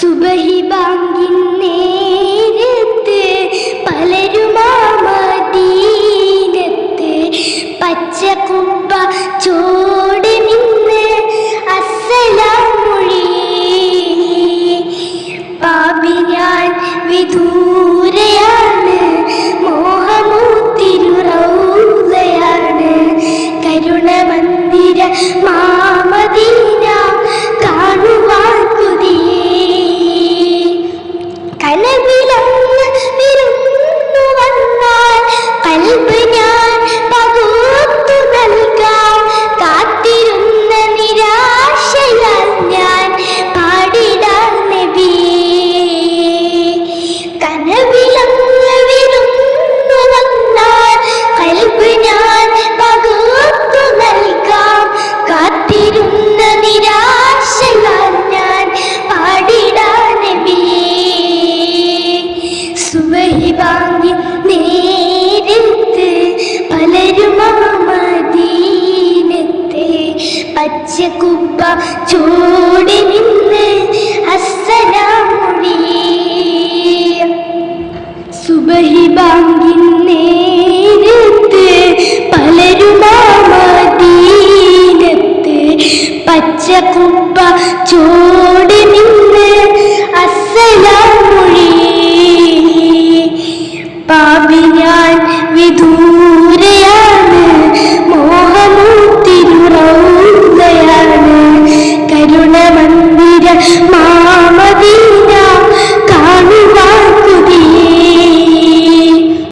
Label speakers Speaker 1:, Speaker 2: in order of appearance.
Speaker 1: സുബഹി ബാങ്കിൻ നേരത്ത് പലരുമാ മദീനത്ത് പച്ചക്കുബ്ബ ചോടെ നിന്ന് അസ്സലാം മൊഴി. പാപി ഞാൻ വിദൂരയാണ്, മോഹമൂത്തിരു റൗളയാണ്, കരുണമന്ദിര മാമദീന കാണുവാൻ കൊതിയേ. കനവിലങ്ങ് വിരുന്നു വന്നാൽ കൽബ് ഞാൻ പകുത്തു നൽകാം. കാത്തിരുന്ന നിരാശയാൽ ഞാൻ പാടിടാൻ നബിയേ. കനവിലങ്ങ് വിരുന്നു വന്നാൽ കൽബ് ഞാൻ പകുത്തു നൽകാം. കാത്തിരുന്ന നിരാശയാൽ ഞാൻ പാടിടാൻ നബിയേ. സുബഹി ബാങ്കിൻ നേരത്ത് പലരുമാ മദീനത്ത് പച്ചക്കുബ്ബ ചോടെ നിന്ന് അസ്സലാം മൊഴി. സുബഹി ബാങ്കിൻ